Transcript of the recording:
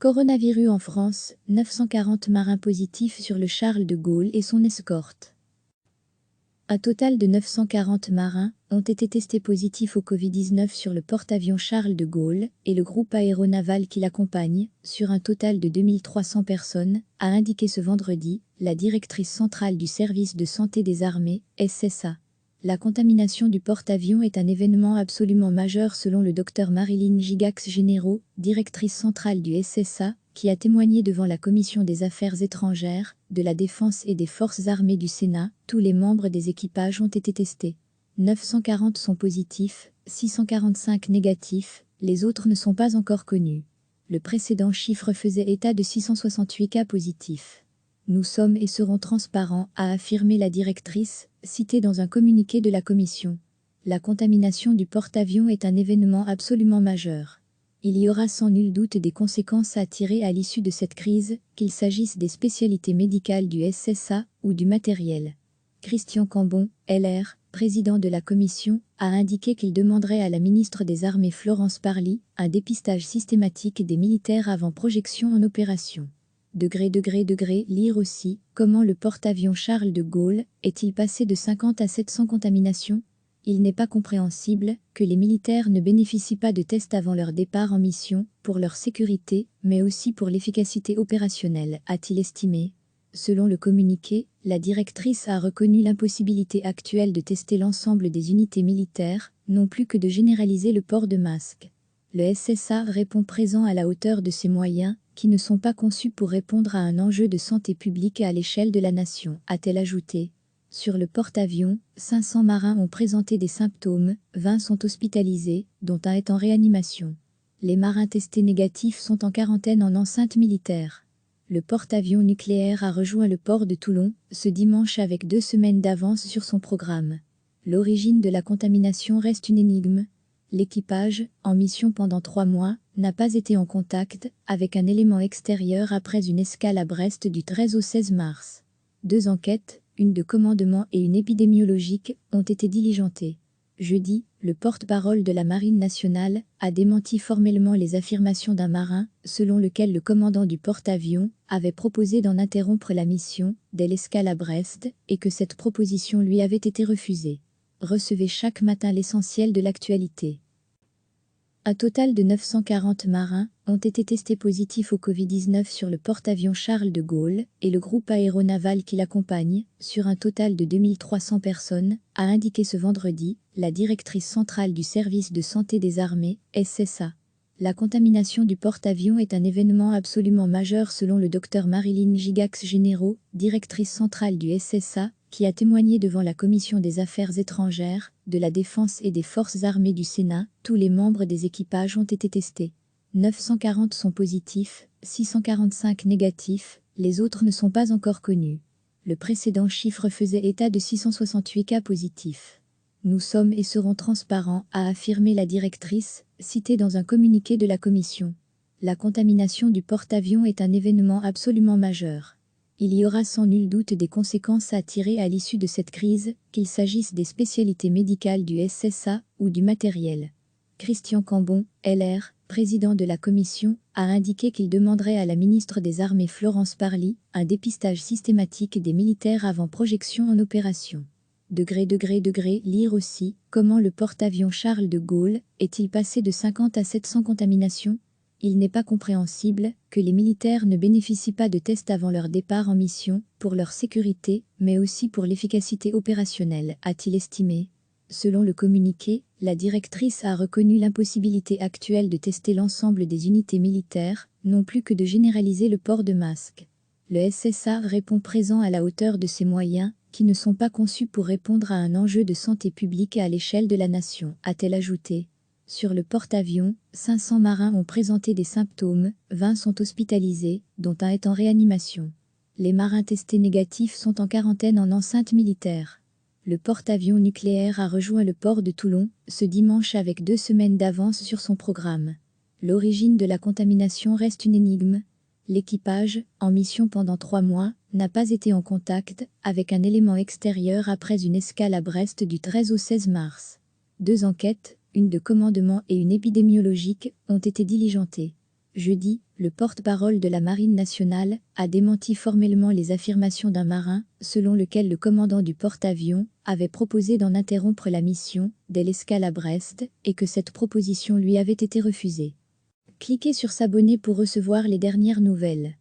Coronavirus en France, 940 marins positifs sur le Charles de Gaulle et son escorte. Un total de 940 marins ont été testés positifs au Covid-19 sur le porte-avions Charles de Gaulle et le groupe aéronaval qui l'accompagne, sur un total de 2300 personnes, a indiqué ce vendredi la directrice centrale du service de santé des armées, SSA. La contamination du porte-avions est un événement absolument majeur selon le Dr Marilyn Gigax-Généraux, directrice centrale du SSA, qui a témoigné devant la Commission des Affaires étrangères, de la Défense et des Forces armées du Sénat. Tous les membres des équipages ont été testés. 940 sont positifs, 645 négatifs, les autres ne sont pas encore connus. Le précédent chiffre faisait état de 668 cas positifs. Nous sommes et serons transparents, a affirmé la directrice, citée dans un communiqué de la Commission. La contamination du porte-avions est un événement absolument majeur. Il y aura sans nul doute des conséquences à tirer à l'issue de cette crise, qu'il s'agisse des spécialités médicales du SSA ou du matériel. Christian Cambon, LR, président de la Commission, a indiqué qu'il demanderait à la ministre des Armées Florence Parly un dépistage systématique des militaires avant projection en opération. Lire aussi, comment le porte-avions Charles de Gaulle est-il passé de 50 à 700 contaminations? Il n'est pas compréhensible que les militaires ne bénéficient pas de tests avant leur départ en mission, pour leur sécurité, mais aussi pour l'efficacité opérationnelle, a-t-il estimé. Selon le communiqué, la directrice a reconnu l'impossibilité actuelle de tester l'ensemble des unités militaires, non plus que de généraliser le port de masque. Le SSA répond présent à la hauteur de ses moyens, qui ne sont pas conçus pour répondre à un enjeu de santé publique à l'échelle de la nation, a-t-elle ajouté. Sur le porte-avions, 500 marins ont présenté des symptômes, 20 sont hospitalisés, dont un est en réanimation. Les marins testés négatifs sont en quarantaine en enceinte militaire. Le porte-avions nucléaire a rejoint le port de Toulon, ce dimanche avec 2 semaines d'avance sur son programme. L'origine de la contamination reste une énigme. L'équipage, en mission pendant 3 mois, n'a pas été en contact avec un élément extérieur après une escale à Brest du 13 au 16 mars. 2 enquêtes, une de commandement et une épidémiologique, ont été diligentées. Jeudi, le porte-parole de la Marine nationale a démenti formellement les affirmations d'un marin, selon lequel le commandant du porte-avions avait proposé d'en interrompre la mission dès l'escale à Brest et que cette proposition lui avait été refusée. Recevez chaque matin l'essentiel de l'actualité. Un total de 940 marins ont été testés positifs au Covid-19 sur le porte-avions Charles de Gaulle et le groupe aéronaval qui l'accompagne, sur un total de 2300 personnes, a indiqué ce vendredi la directrice centrale du service de santé des armées, SSA. La contamination du porte-avions est un événement absolument majeur selon le Dr Marilyn Gigax-Généraux, directrice centrale du SSA, qui a témoigné devant la Commission des Affaires étrangères, de la Défense et des Forces armées du Sénat. Tous les membres des équipages ont été testés. 940 sont positifs, 645 négatifs, les autres ne sont pas encore connus. Le précédent chiffre faisait état de 668 cas positifs. Nous sommes et serons transparents, a affirmé la directrice, citée dans un communiqué de la Commission. La contamination du porte-avions est un événement absolument majeur. Il y aura sans nul doute des conséquences à tirer à l'issue de cette crise, qu'il s'agisse des spécialités médicales du SSA ou du matériel. Christian Cambon, LR, président de la Commission, a indiqué qu'il demanderait à la ministre des Armées Florence Parly un dépistage systématique des militaires avant projection en opération. Lire aussi, comment le porte-avions Charles de Gaulle est-il passé de 50 à 700 contaminations? Il n'est pas compréhensible que les militaires ne bénéficient pas de tests avant leur départ en mission, pour leur sécurité, mais aussi pour l'efficacité opérationnelle, a-t-il estimé. Selon le communiqué, la directrice a reconnu l'impossibilité actuelle de tester l'ensemble des unités militaires, non plus que de généraliser le port de masque. Le SSA répond présent à la hauteur de ses moyens, qui ne sont pas conçus pour répondre à un enjeu de santé publique à l'échelle de la nation, a-t-elle ajouté. Sur le porte-avions, 500 marins ont présenté des symptômes, 20 sont hospitalisés, dont un est en réanimation. Les marins testés négatifs sont en quarantaine en enceinte militaire. Le porte-avions nucléaire a rejoint le port de Toulon, ce dimanche avec 2 semaines d'avance sur son programme. L'origine de la contamination reste une énigme. L'équipage, en mission pendant 3 mois, n'a pas été en contact avec un élément extérieur après une escale à Brest du 13 au 16 mars. 2 enquêtes, une de commandement et une épidémiologique, ont été diligentées. Jeudi, le porte-parole de la Marine nationale a démenti formellement les affirmations d'un marin, selon lequel le commandant du porte-avions avait proposé d'en interrompre la mission dès l'escale à Brest et que cette proposition lui avait été refusée. Cliquez sur s'abonner pour recevoir les dernières nouvelles.